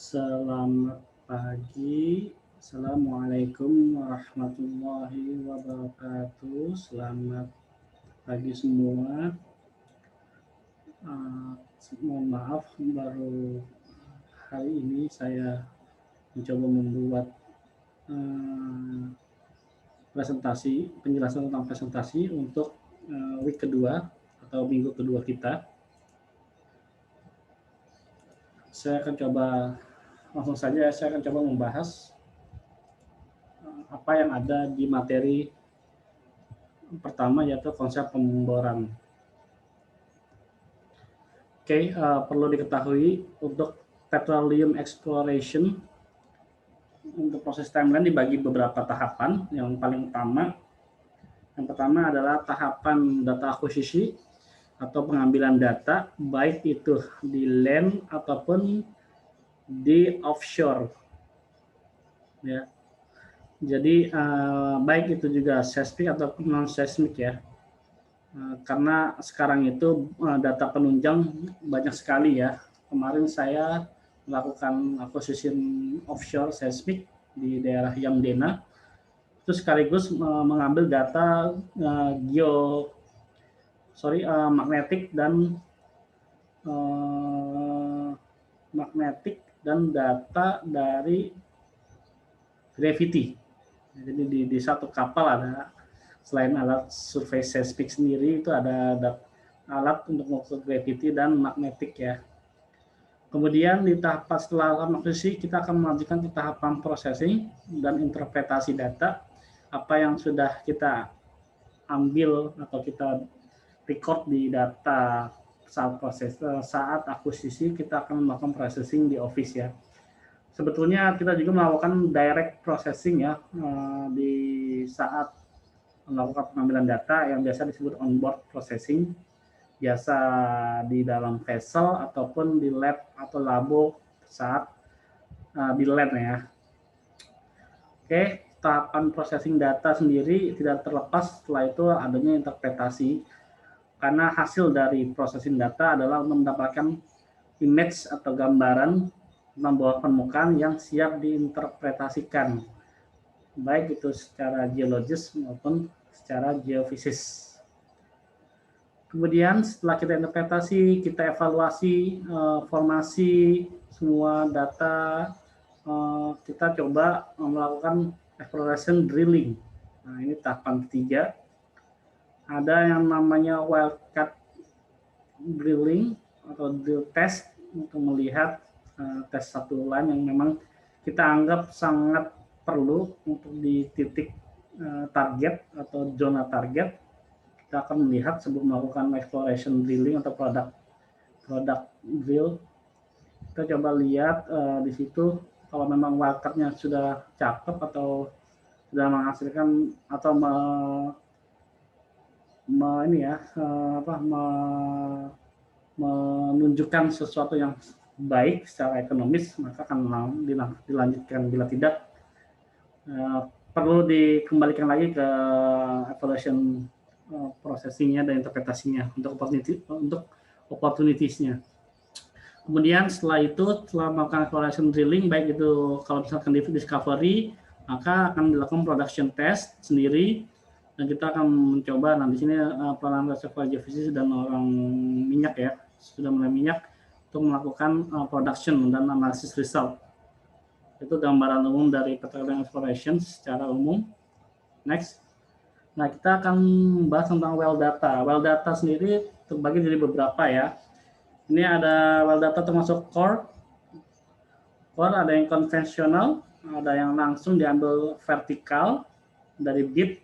Selamat pagi. Assalamualaikum warahmatullahi wabarakatuh. Selamat pagi semua. Mohon maaf, baru hari ini saya mencoba membuat penjelasan tentang presentasi untuk week kedua atau minggu kedua kita. Saya akan coba membahas apa yang ada di materi pertama, yaitu konsep pemboran. Perlu diketahui untuk petroleum exploration, untuk proses timeline dibagi beberapa tahapan. Yang pertama adalah tahapan data akuisisi atau pengambilan data, baik itu di land ataupun di offshore. Ya. Jadi baik itu juga seismik ataupun non seismik ya. Karena sekarang itu data penunjang banyak sekali ya. Kemarin saya melakukan acquisition offshore seismik di daerah Yamdena, itu sekaligus mengambil data magnetik dan data dari gravity. Jadi di satu kapal ada, selain alat survei seismik sendiri, itu ada alat untuk mengukur gravity dan magnetik ya. Kemudian di tahapan setelah akuisisi kita akan melanjutkan ke tahapan processing dan interpretasi data. Apa yang sudah kita ambil atau kita record di data saat akuisisi, kita akan melakukan processing di office ya. Sebetulnya kita juga melakukan direct processing ya di saat melakukan pengambilan data yang biasa disebut onboard processing, biasa di dalam vessel ataupun di lab atau labo saat di lab ya. Tahapan processing data sendiri tidak terlepas setelah itu adanya interpretasi, karena hasil dari processing data adalah untuk mendapatkan image atau gambaran tentang bawah permukaan yang siap diinterpretasikan, baik itu secara geologis maupun secara geofisis. Kemudian setelah kita interpretasi, kita evaluasi formasi semua data, kita coba melakukan exploration drilling. Nah, ini tahapan ketiga. Ada yang namanya wildcat drilling atau drill test untuk melihat tes satu line yang memang kita anggap sangat perlu untuk di titik target atau zona target. Kita akan melihat sebelum melakukan exploration drilling atau product drill. Kita coba lihat di situ kalau memang wildcatnya sudah cakep atau sudah menghasilkan atau menunjukkan sesuatu yang baik secara ekonomis, maka akan dilanjutkan. Bila tidak, perlu dikembalikan lagi ke evaluation processing-nya dan interpretasinya untuk opportunities-nya. Kemudian setelah itu, setelah melakukan exploration drilling, baik itu kalau misalkan di discovery, maka akan dilakukan production test sendiri, dan kita akan mencoba, nah di sini peranan reservoir geofisis dan orang minyak ya, sudah mulai minyak, untuk melakukan production dan analisis result. Itu gambaran umum dari petroleum exploration secara umum. Next. Nah, kita akan membahas tentang well data. Well data sendiri terbagi jadi beberapa ya. Ini ada well data termasuk core. Core ada yang konvensional, ada yang langsung diambil vertikal dari bit,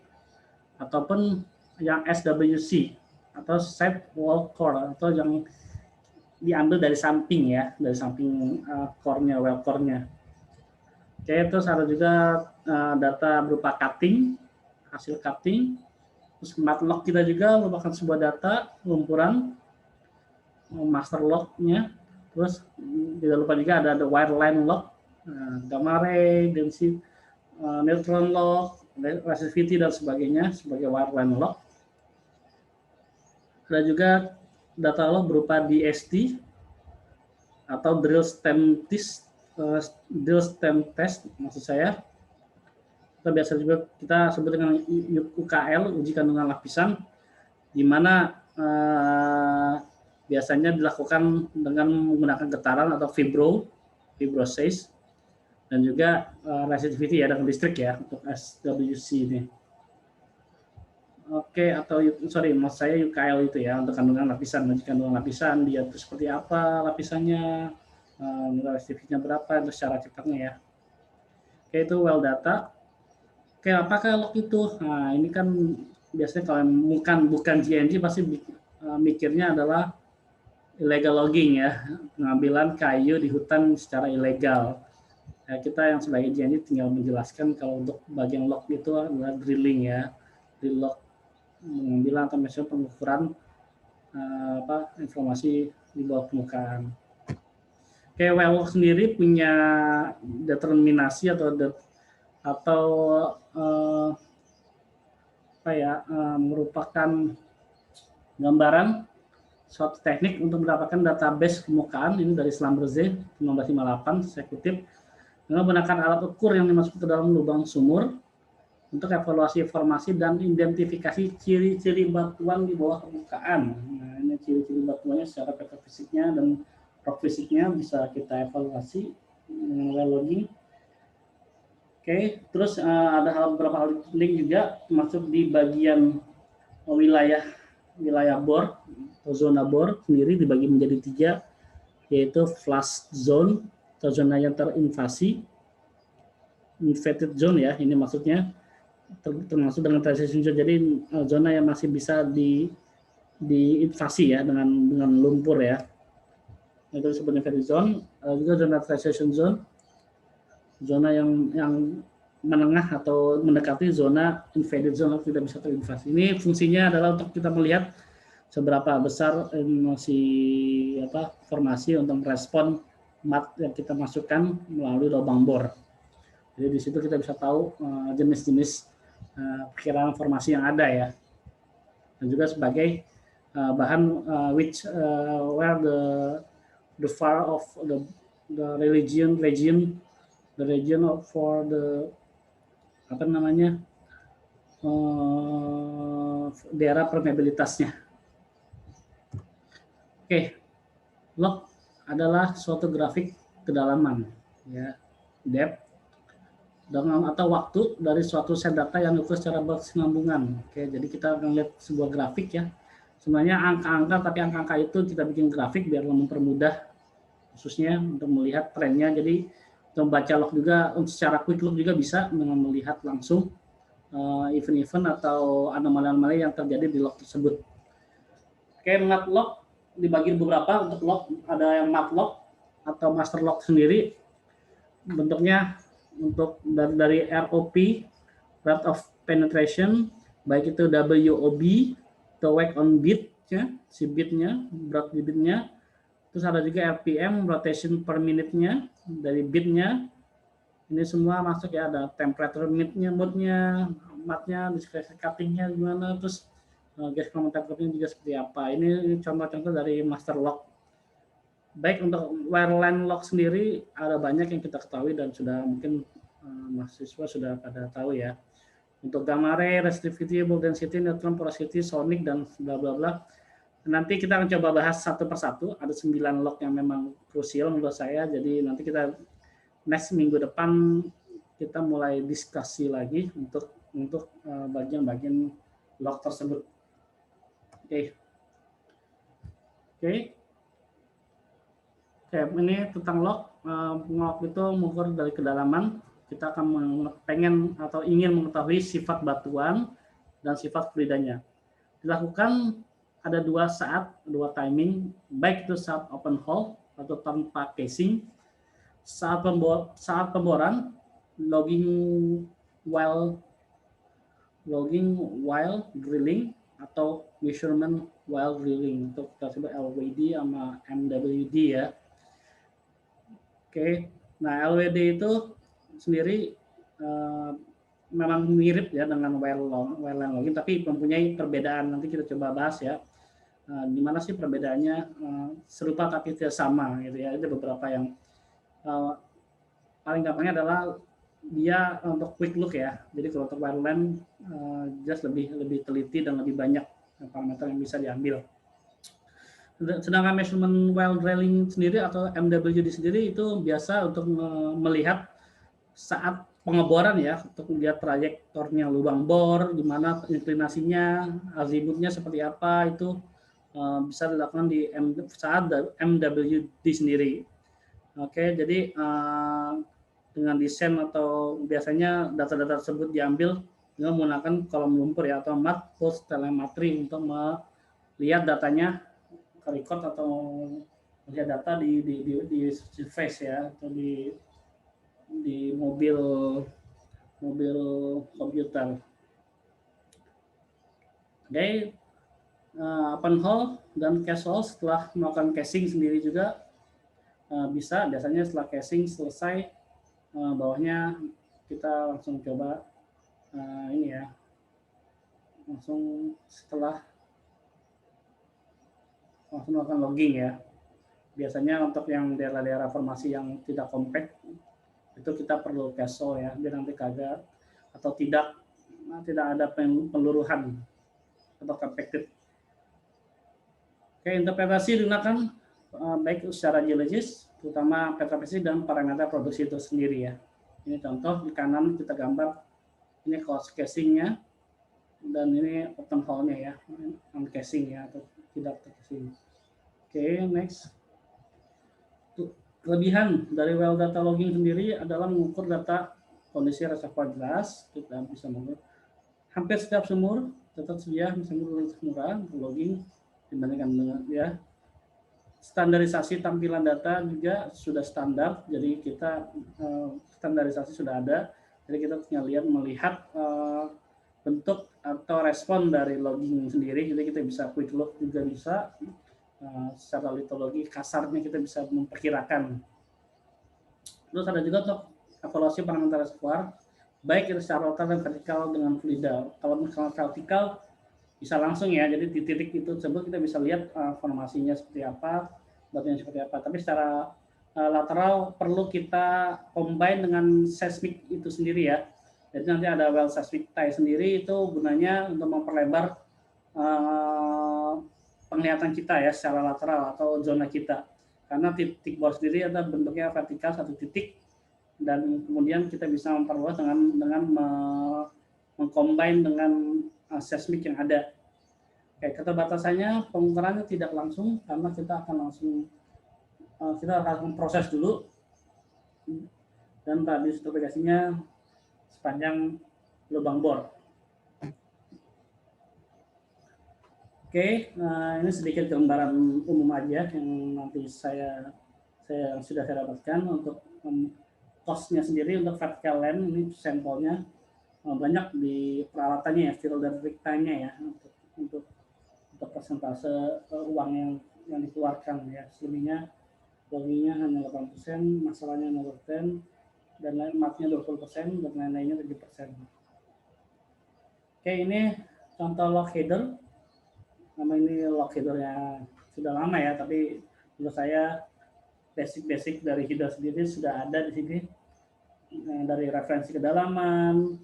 ataupun yang SWC atau side wall core, atau yang diambil dari samping ya, dari samping core-nya, well core-nya. Terus ada juga data berupa cutting, hasil cutting. Terus matlog kita juga merupakan sebuah data lumpuran, master log-nya. Terus tidak lupa juga ada wireline log, gamma ray, density, neutron log, resistivity dan sebagainya sebagai wireline log. Ada juga data log berupa DST atau drill stem test drill stem test maksud saya. Kita biasa juga kita sebut dengan UKL, uji kandungan lapisan, di mana biasanya dilakukan dengan menggunakan getaran atau fibrosis, dan juga resistivity ya dengan listrik ya untuk SWC ini. Oke, atau sorry, maksud saya UKL itu ya untuk kandungan lapisan, uji kandungan lapisan dia itu seperti apa lapisannya, resistivity-nya berapa, itu secara cepatnya ya. Oke, itu well data. Oke, apakah log itu? Nah, ini kan biasanya kalau bukan GNG pasti mikirnya adalah illegal logging ya, pengambilan kayu di hutan secara ilegal. Nah, kita yang sebagai GNG tinggal menjelaskan kalau untuk bagian log itu adalah drilling ya, drill log, mengambil atau misalnya pengukuran informasi di bawah permukaan. Oke, well log sendiri punya determinasi atau merupakan gambaran suatu teknik untuk mendapatkan database permukaan ini dari Schlumberger 1958, saya kutip, dengan menggunakan alat ukur yang dimasukkan ke dalam lubang sumur untuk evaluasi informasi dan identifikasi ciri-ciri batuan di bawah permukaan. Nah, ini ciri-ciri batuannya secara petafisiknya dan rock fisiknya bisa kita evaluasi dengan well logging. Oke, terus ada beberapa hal penting juga termasuk di bagian wilayah bor atau zona bor sendiri dibagi menjadi 3, yaitu flush zone atau zona yang terinvasi, invaded zone ya, ini maksudnya termasuk dengan transition zone, jadi zona yang masih bisa diinvasi ya dengan lumpur ya, itu disebut invaded zone. Juga zona transition zone, zona yang menengah atau mendekati zona invaded zone atau tidak bisa terinvasi. Ini fungsinya adalah untuk kita melihat seberapa besar formasi untuk merespon mat yang kita masukkan melalui lubang bor. Jadi di situ kita bisa tahu jenis-jenis perkiraan formasi yang ada ya. Dan juga sebagai bahan where the far of the region for the daerah permeabilitasnya. Oke, log adalah suatu grafik kedalaman ya, depth atau waktu dari suatu set data yang diukur secara berkesinambungan. Oke, jadi kita akan lihat sebuah grafik ya. Sebenarnya angka-angka, tapi angka-angka itu kita bikin grafik biar mempermudah khususnya untuk melihat trennya. Jadi untuk membaca log juga, untuk secara quick look juga bisa dengan melihat langsung event-event atau anomali-anomali yang terjadi di log tersebut. Oke, mat log dibagi beberapa. Untuk log ada yang mat log atau master log sendiri, bentuknya untuk dari ROP, rate of penetration, baik itu WOB atau work on beat ya, si beatnya, berat di beatnya. Terus ada juga RPM, rotation per minute-nya, dari beat-nya. Ini semua masuk ya, ada temperature mood-nya, matnya, discrete cutting-nya gimana, terus gas chromatography juga seperti apa. Ini contoh-contoh dari master log. Baik untuk wireline log sendiri ada banyak yang kita ketahui dan sudah mungkin mahasiswa sudah pada tahu ya. Untuk gamma ray, resistivity, Ball density, neutron porosity, sonic dan bla bla bla. Nanti kita akan coba bahas satu persatu. Ada 9 log yang memang krusial menurut saya. Jadi nanti kita next minggu depan kita mulai diskusi lagi untuk bagian-bagian log tersebut. Oke, ini tentang log. Log itu mengukur dari kedalaman. Kita akan pengen atau ingin mengetahui sifat batuan dan sifat fluidanya. Dilakukan ada 2 saat, 2 timing, baik itu saat open hole atau tanpa casing, saat pemboran, logging while drilling, atau measurement while drilling, untuk kita sebut LWD sama MWD ya. Oke, nah LWD itu sendiri memang mirip ya dengan wireline logging, tapi mempunyai perbedaan. Nanti kita coba bahas ya. Di mana sih perbedaannya, serupa tapi tidak sama gitu ya. Ada beberapa yang paling gampangnya adalah dia untuk quick look ya. Jadi kalau untuk wireline just lebih teliti dan lebih banyak parameter yang bisa diambil. Sedangkan measurement while drilling sendiri atau MWD sendiri itu biasa untuk melihat saat pengeboran ya, untuk melihat trajektornya lubang bor, di mana inklinasinya, azimutnya seperti apa, itu bisa dilakukan di saat MWD sendiri. Oke, jadi dengan desain atau biasanya data-data tersebut diambil dengan menggunakan kolom lumpur ya atau map post telemetri untuk melihat datanya ke record atau melihat data di surface ya atau di mobil komputer. Oke, open hole dan cache hole setelah melakukan casing sendiri juga bisa. Biasanya setelah casing selesai, bawahnya kita langsung coba ini ya, langsung melakukan logging ya. Biasanya untuk yang daerah-daerah formasi yang tidak compact itu kita perlu cache hole ya, biar nanti kagak atau tidak ada peluruhan atau compacted. Oke, interpretasi digunakan baik secara geologis, terutama petrofizik dan parameter produksi itu sendiri ya. Ini contoh di kanan kita gambar, ini cross casingnya, dan ini open hole-nya ya, uncasing ya, atau tidak tercasing. Oke, next. Kelebihan dari well data logging sendiri adalah mengukur data kondisi reservoir gas. Kita bisa mengukur hampir setiap sumur tetap sedia misalnya murah logging dibandingkan dengan ya. Standarisasi tampilan data juga sudah standar, jadi kita standarisasi sudah ada, jadi kita tinggal melihat bentuk atau respon dari logging sendiri, jadi kita bisa quick look juga bisa, secara litologi kasarnya kita bisa memperkirakan. Terus ada juga untuk evaluasi parameter reservoir, baik itu secara horizontal dan vertikal dengan fluida. Kalau misalnya vertikal bisa langsung ya, jadi di titik itu tersebut kita bisa lihat formasinya seperti apa, batunya seperti apa. Tapi secara lateral perlu kita combine dengan seismik itu sendiri ya. Jadi nanti ada well seismic tie sendiri, itu gunanya untuk memperlebar penglihatan kita ya secara lateral atau zona kita. Karena titik bor sendiri ada bentuknya vertikal satu titik, dan kemudian kita bisa memperluas dengan mengcombine dengan seismik yang ada. Oke, keterbatasannya pengukurannya tidak langsung karena kita akan proses dulu, dan radius propagasinya sepanjang lubang bor. Oke, ini sedikit gambaran umum aja yang nanti saya sudah saya dapatkan. Untuk cost-nya sendiri untuk vertical land ini sampelnya banyak di peralatannya ya, fill dan rig time-nya ya, untuk persentase uang yang dikeluarkan ya. Selebihnya loginya hanya 8%, masalahnya 0%, dan mapnya 20%, dan lain-lainnya 7%. Oke, ini contoh log header. Nama ini log header-nya sudah lama ya, tapi menurut saya basic dari header sendiri sudah ada di sini. Dari referensi kedalaman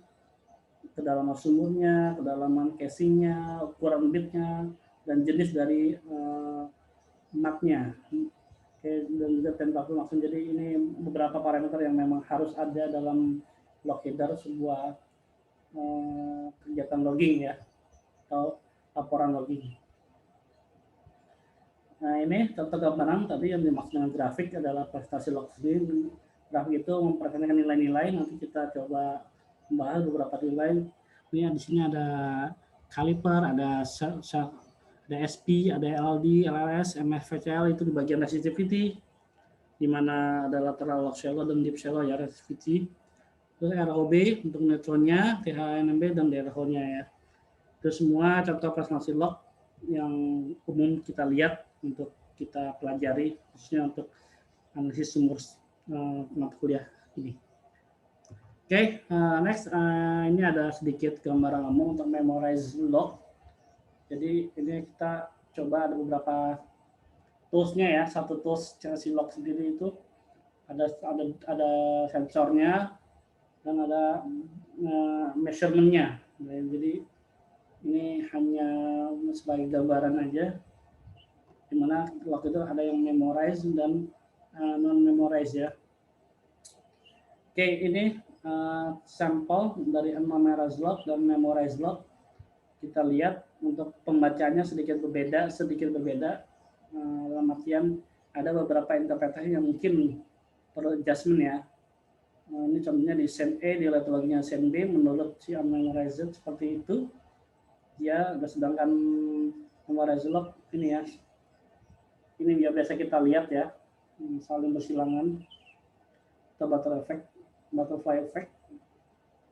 sumurnya, kedalaman casingnya, ukuran bitnya, dan jenis dari mapnya. Oke, dan juga template langsung. Jadi ini beberapa parameter yang memang harus ada dalam log header sebuah kegiatan logging ya, atau laporan logging. Nah, ini contoh gambaran tadi yang dimaksud dengan grafik adalah prestasi log sendiri. Grafik itu memperhatikan nilai-nilai, nanti kita coba membahas beberapa nilai. Ini di sini ada caliper, ada SP, ada LLD, LLS, MFVCL itu di bagian resistivity, di mana ada lateral log shallow dan deep shallow ya resistivity. Terus ROB untuk neutronnya, THNMB dan DRO-nya ya. Itu semua contoh prestasi log yang umum kita lihat untuk kita pelajari, khususnya untuk analisis sumur mata kuliah ini. Oke, next ini ada sedikit gambaran umum untuk memorize log. Jadi ini kita coba ada beberapa tools-nya ya. Satu tools CLC log sendiri itu ada sensornya dan ada measurementnya. Nah, jadi ini hanya sebagai gambaran aja, dimana waktu itu ada yang memorize dan non memorize ya. Oke, ini sampel dari unmemorized log dan memorized log. Kita lihat untuk pembacanya sedikit berbeda dalam artian ada beberapa interpretasi yang mungkin perlu adjustment ya. Ini contohnya di sen E, di levelnya sen B, menurut si unmemorized seperti itu ya. Sedangkan memorized log ini ya, ini yang biasa kita lihat ya, saling bersilangan atau butterfly effect.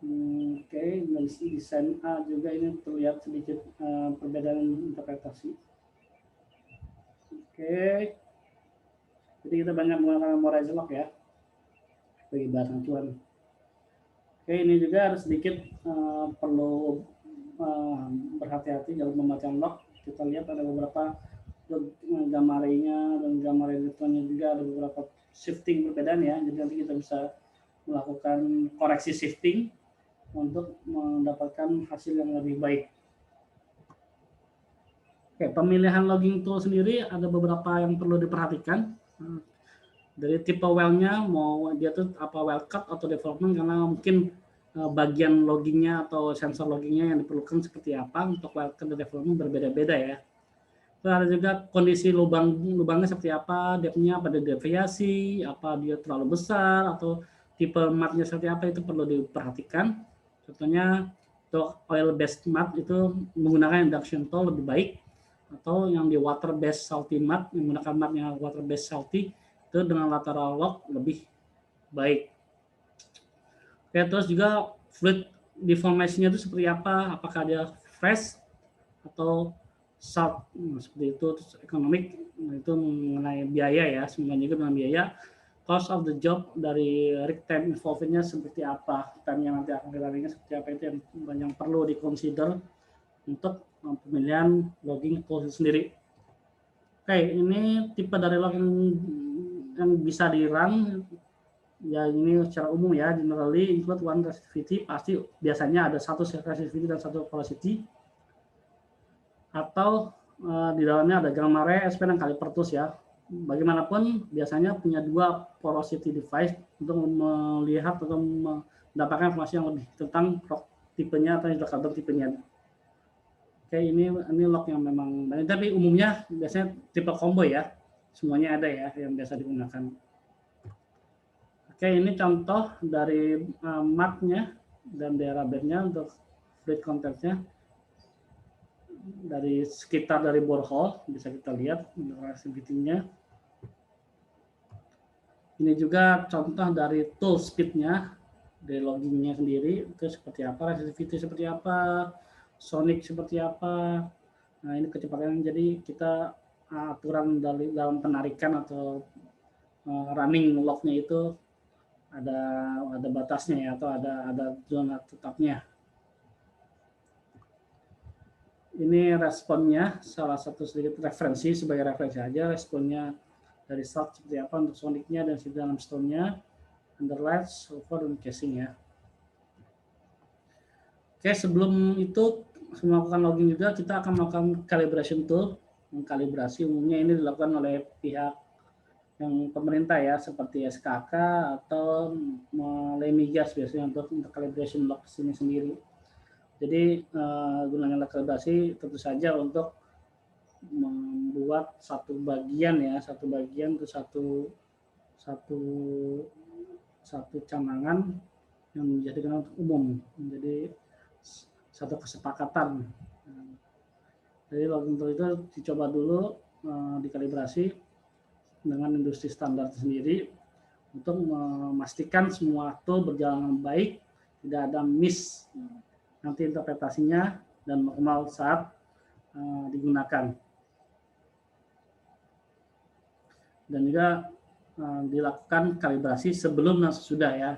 Oke, dari desain A juga ini terlihat sedikit perbedaan interpretasi. Oke, jadi kita banyak menggunakan memorized log ya bagi bahasan Tuhan. Oke, ini juga harus sedikit perlu berhati-hati dalam pembacaan log. Kita lihat ada beberapa gamma ray-nya dan gamma ray elektronnya juga ada beberapa shifting perbedaan ya. Jadi nanti kita bisa melakukan koreksi shifting untuk mendapatkan hasil yang lebih baik. Oke, pemilihan logging tool sendiri ada beberapa yang perlu diperhatikan. Dari tipe well-nya, mau dia tuh apa well cut atau development, karena mungkin bagian loggingnya atau sensor loggingnya yang diperlukan seperti apa. Untuk well cut dan development berbeda-beda ya. Terus ada juga kondisi lubangnya seperti apa, depth-nya pada deviasi, apa dia terlalu besar, atau tipe matnya seperti apa, itu perlu diperhatikan. Contohnya untuk oil based mat itu menggunakan induction tool lebih baik, atau yang di water based salty mat, menggunakan matnya water based salty itu dengan lateral lock lebih baik. Oke, terus juga fluid deformation-nya itu seperti apa, apakah dia fresh atau salt, seperti itu. Terus ekonomik, itu mengenai biaya ya, semuanya juga dengan biaya. Cost of the job dari rig time involved-nya seperti apa, time yang nanti akan kita ringnya seperti apa, itu yang perlu dikonsider untuk pemilihan logging tool sendiri. Oke, ini tipe dari log yang bisa di run ya, ini secara umum ya, generally include one resistivity, pasti biasanya ada satu resistivity dan satu velocity, atau di dalamnya ada gamma ray, SP dan kalipertus ya. Bagaimanapun biasanya punya dua porosity device untuk melihat atau mendapatkan informasi yang lebih tentang rock tipenya atau hidrokarbon tipenya. Oke, ini log yang memang banyak, tapi umumnya biasanya tipe combo ya, semuanya ada ya yang biasa digunakan. Oke, ini contoh dari map-nya dan daerah bednya untuk fluid content-nya dari sekitar dari borehole, bisa kita lihat resistivity-nya. Ini juga contoh dari tool speed-nya, dari logging-nya sendiri, itu seperti apa, resistivity seperti apa, sonic seperti apa. Nah, ini kecepatan, jadi kita aturan dalam penarikan atau running log-nya itu ada batasnya ya, atau ada zona tetapnya. Ini responnya, salah satu sedikit referensi, sebagai referensi aja, responnya dari salt seperti apa untuk sonicnya dan si dalam stone-nya, underlight, sulfur, dan casing ya. Oke, sebelum itu melakukan logging juga, kita akan melakukan calibration tool. Mengkalibrasi umumnya ini dilakukan oleh pihak yang pemerintah ya, seperti SKK atau Lemigas biasanya untuk calibration log ini sendiri. Jadi gunanya kalibrasi tentu saja untuk membuat satu bagian itu satu canangan yang menjadikan umum, menjadi satu kesepakatan. Jadi logging tool itu dicoba dulu dikalibrasi dengan industri standar sendiri untuk memastikan semua tool berjalan dengan baik, tidak ada miss nanti interpretasinya, dan normal saat digunakan. Dan juga dilakukan kalibrasi sebelum dan sesudah ya.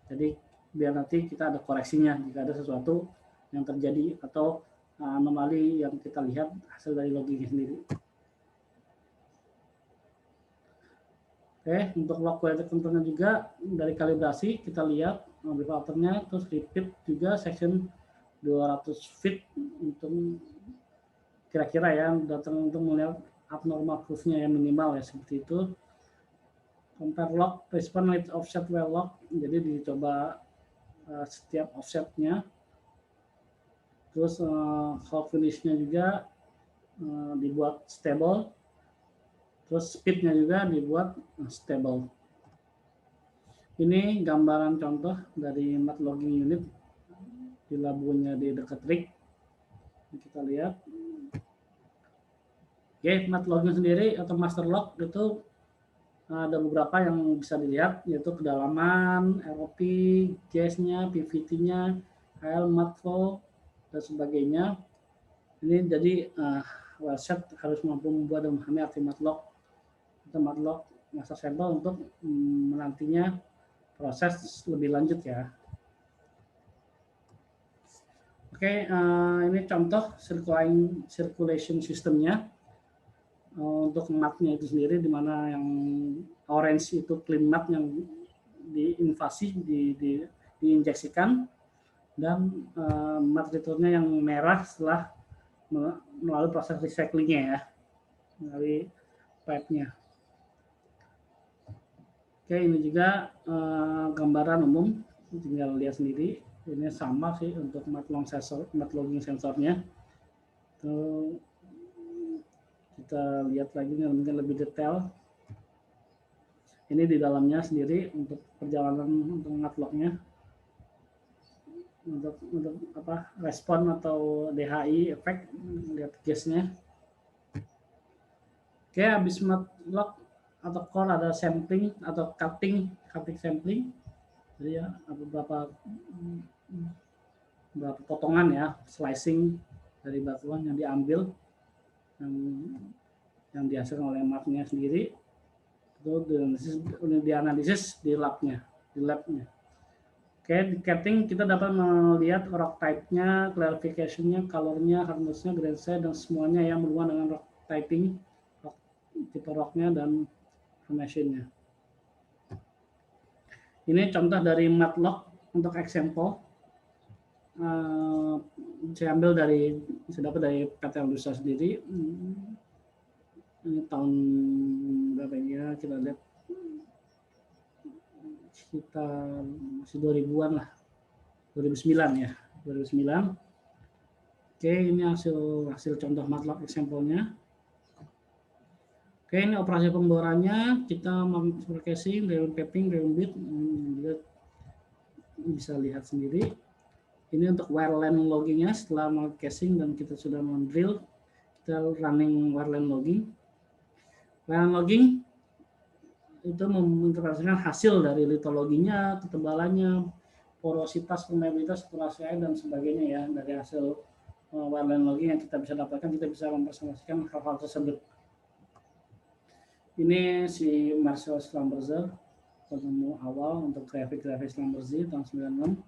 Jadi biar nanti kita ada koreksinya jika ada sesuatu yang terjadi atau anomali yang kita lihat hasil dari logging sendiri. Oke, untuk log quality controlnya juga dari kalibrasi kita lihat patternnya, terus repeat juga section 200 feet untuk kira-kira ya datang untuk melihat abnormal curve-nya yang minimal ya seperti itu. Compare log, respond with offset well log, jadi dicoba setiap offsetnya. Terus hole finish-nya juga dibuat stable. Terus speed-nya juga dibuat stable. Ini gambaran contoh dari mat logging unit di labunya di dekat rig. Kita lihat. Oke, mat logging sendiri atau master log itu ada beberapa yang bisa dilihat, yaitu kedalaman, ROP, gas-nya, PVT-nya, HL, mat flow, dan sebagainya. Ini jadi website harus mampu membuat dan memahami arti mat log atau mat log master sampel untuk menantinya proses lebih lanjut ya. Oke, ini contoh circulation systemnya untuk matnya itu sendiri, di mana yang orange itu clean mat yang diinvasi, diinjeksikan, dan mat returnnya yang merah setelah melalui proses recyclingnya ya, melalui pipe-nya. Oke, ini juga gambaran umum, tinggal lihat sendiri. Ini sama sih untuk mat logging sensornya. Tuh, kita lihat lagi mungkin lebih detail. Ini di dalamnya sendiri untuk perjalanan untuk mat lognya, untuk apa respon atau DHI efek, lihat gasnya. Oke, habis mat log atau core ada sampling atau cutting sampling. Jadi ya beberapa potongan ya, slicing dari batuan yang diambil, yang dihasilkan oleh matnya sendiri, itu dianalisis di labnya. Oke, di cutting kita dapat melihat rock type-nya, clarification-nya, color-nya, hardness-nya, grain size, dan semuanya yang berhubungan dengan rock typing, tipe rocknya dan formation-nya. Ini contoh dari mat log untuk example. Saya ambil saya dapat dari PT Lusa sendiri. Ini tahun berapa ya, kita lihat sekitar masih 2000-an lah, 2009 ya, 2009. Oke, ini hasil contoh mat log example-nya. Oke, ini operasi pemborannya, kita menggunakan casing, ground capping, ground bit, bisa lihat sendiri. Ini untuk wireline loggingnya, setelah mau casing dan kita sudah mendrill, kita running wireline logging. Wireline logging itu menginterpretasikan hasil dari litologinya, ketebalannya, porositas, permeabilitas, saturasi air, dan sebagainya ya, dari hasil wireline logging yang kita bisa dapatkan, kita bisa mempresentasikan hal-hal tersebut. Ini si Marcel Schlumberger, penemu awal untuk grafik Schlumberger tahun 96.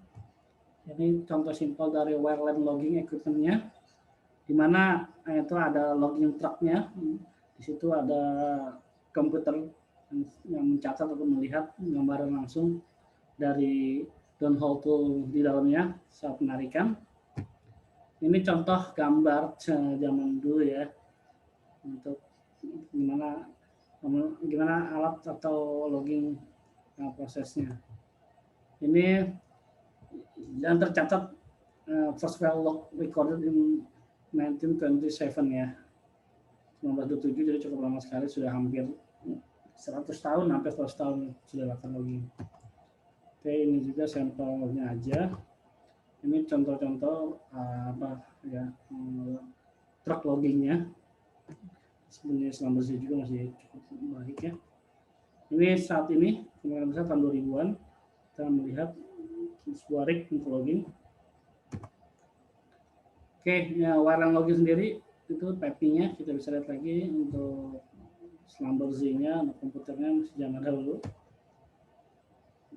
Ini contoh simpel dari wireline logging equipment-nya, di mana itu ada logging truck-nya, di situ ada komputer yang mencatat atau melihat gambaran langsung dari downhole tool di dalamnya saat penarikan. Ini contoh gambar zaman dulu ya, untuk gimana alat atau logging prosesnya. Ini dan tercatat first well log recorded in 1927 ya, 1927, jadi cukup lama sekali, sudah hampir 100 tahun, hampir 100 tahun sudah lakukan logging. Oke, ini juga sampelnya aja. Ini contoh-contoh apa ya, truck loggingnya. Sebenarnya Schlumberger juga masih cukup baik ya. Ini saat ini kemarin besar tahun 2000-an, kita melihat sebuah rig untuk logging. Oke, ya, wireline logging sendiri itu piping-nya kita bisa lihat lagi untuk Schlumberger-nya, untuk komputernya masih zaman dahulu.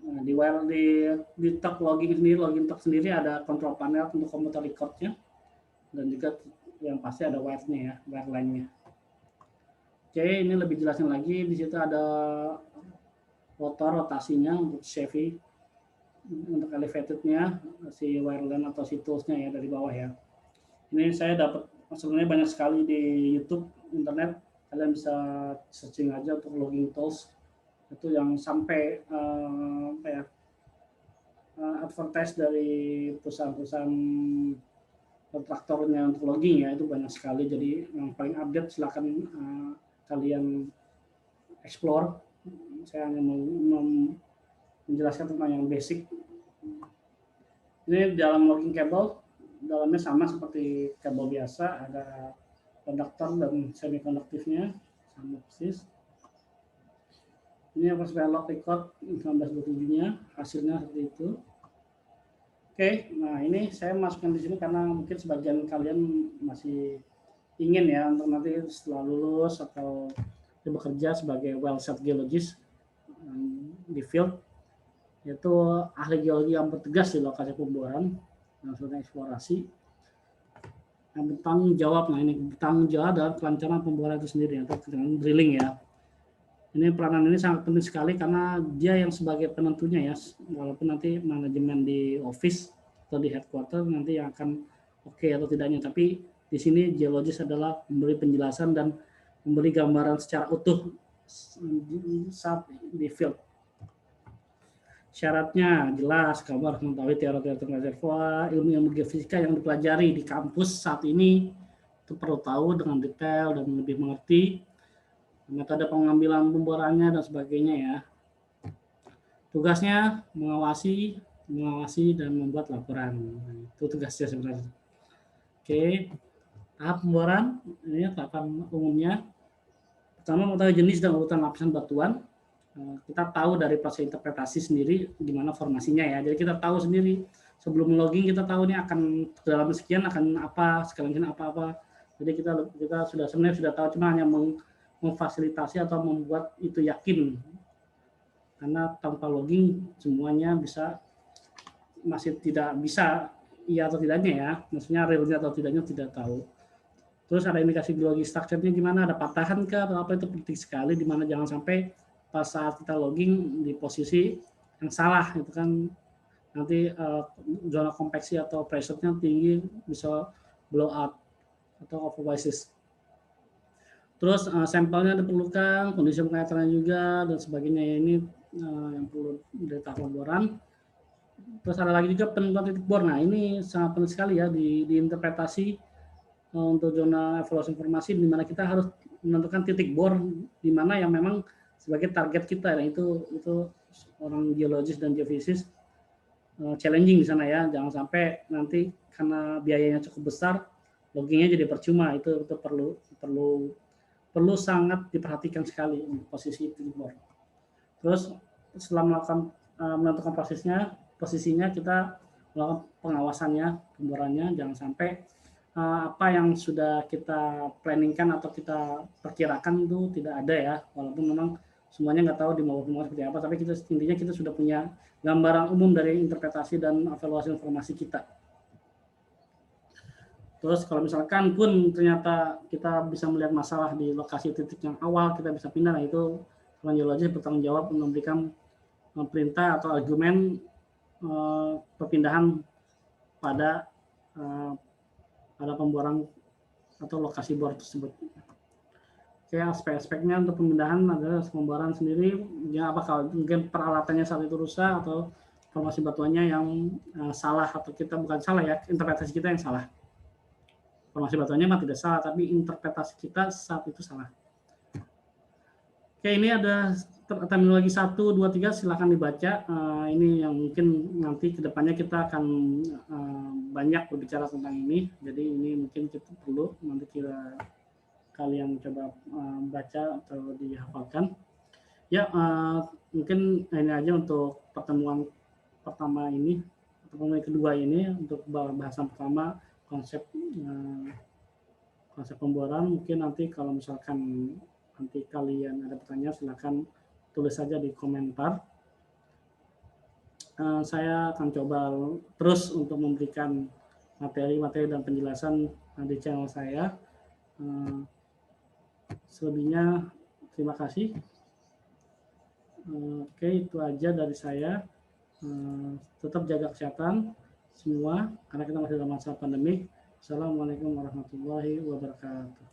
Nah, di truck logging sendiri ada control panel untuk komputer record-nya, dan juga yang pasti ada wire-nya ya, wireline-nya. Oke, ini lebih jelasnya lagi, di situ ada rotor rotasinya untuk Chevy, untuk elevatednya si wireline atau si toolsnya ya dari bawah ya. Ini saya dapat sebenarnya banyak sekali di YouTube, internet. Kalian bisa searching aja untuk logging tools itu yang sampai advertise dari perusahaan-perusahaan kontraktornya untuk logging ya, itu banyak sekali. Jadi yang paling update silakan kalian explore. Saya hanya menjelaskan tentang yang basic. Ini dalam logging cable, dalamnya sama seperti kabel biasa, ada konduktor dan semikonduktifnya sama persis. Ini apa log record 1927-nya, hasilnya seperti itu. Oke, nah ini saya masukkan di sini karena mungkin sebagian kalian masih ingin ya untuk nanti setelah lulus atau bekerja sebagai well set geologist di field, yaitu ahli geologi yang bertugas di lokasi pemboran dan eksplorasi yang bertanggung jawab. Nah ini bertanggung jawab dalam kelancaran pemboran itu sendiri atau dengan drilling ya. Ini peranan ini sangat penting sekali karena dia yang sebagai penentunya ya, walaupun nanti manajemen di office atau di headquarter nanti yang akan oke atau tidaknya, tapi di sini geologis adalah memberi penjelasan dan memberi gambaran secara utuh saat di field. Syaratnya jelas, kamu harus mengetahui teori-teori reservoir, ilmu geofisika yang dipelajari di kampus saat ini itu perlu tahu dengan detail dan lebih mengerti metode pengambilan pemborannya dan sebagainya ya. Tugasnya mengawasi dan membuat laporan. Itu tugasnya sebenarnya. Oke, tahap pemboran ini tahapan umumnya. Pertama mengetahui jenis dan urutan lapisan batuan. Kita tahu dari proses interpretasi sendiri gimana formasinya ya. Jadi kita tahu sendiri sebelum logging kita tahu ini akan dalam sekian akan apa, sekalian apa-apa. Jadi kita sebenarnya sudah tahu, cuma hanya memfasilitasi atau membuat itu yakin, karena tanpa logging semuanya masih tidak bisa iya atau tidaknya ya, maksudnya realnya atau tidaknya tidak tahu. Terus ada indikasi geologi strukturnya gimana, ada patahan kah atau apa, itu penting sekali, dimana jangan sampai pas saat kita logging di posisi yang salah, itu kan nanti zona konveksi atau pressure-nya tinggi, bisa blow out atau overbasis. Terus sampelnya diperlukan, kondisi pengayatannya juga dan sebagainya. Ini yang perlu dari tahap pemboran. Terus ada lagi juga penentuan titik bor. Nah ini sangat penting sekali ya di interpretasi untuk zona evaluasi informasi, di mana kita harus menentukan titik bor di mana yang memang sebagai target kita. Nah itu orang geologis dan geofisis challenging di sana ya. Jangan sampai nanti karena biayanya cukup besar, loggingnya jadi percuma. Itu perlu sangat diperhatikan sekali posisi titik bor. Terus setelah menentukan posisinya kita melakukan pengawasannya, pemborannya, jangan sampai apa yang sudah kita planningkan atau kita perkirakan itu tidak ada ya, walaupun memang semuanya nggak tahu di bawah seperti apa, tapi intinya kita sudah punya gambaran umum dari interpretasi dan evaluasi informasi kita. Terus kalau misalkan pun ternyata kita bisa melihat masalah di lokasi titik yang awal, kita bisa pindah, nah itu geologis bertanggung jawab memberikan perintah atau argumen perpindahan pada pemboran atau lokasi bor tersebut. Oke, aspek-aspeknya untuk pemindahan adalah pemboran sendiri, ya apakah mungkin peralatannya saat itu rusak atau formasi batuannya yang salah, atau kita bukan salah ya, interpretasi kita yang salah. Formasi batuannya memang tidak salah, tapi interpretasi kita saat itu salah. Oke, ini ada terminologi 1, 2, 3, silakan dibaca. Ini yang mungkin nanti kedepannya kita akan banyak berbicara tentang ini. Jadi ini mungkin kita perlu nanti kalian coba baca atau dihafalkan. Ya, mungkin ini aja untuk pertemuan pertama ini, pertemuan kedua ini untuk bahasan pertama konsep pemboran. Mungkin nanti kalau misalkan nanti kalian ada pertanyaan, silakan tulis saja di komentar. Saya akan coba terus untuk memberikan materi-materi dan penjelasan di channel saya. Selebihnya terima kasih. Oke, itu aja dari saya. Tetap jaga kesehatan semua karena kita masih dalam masa pandemi. Assalamualaikum warahmatullahi wabarakatuh.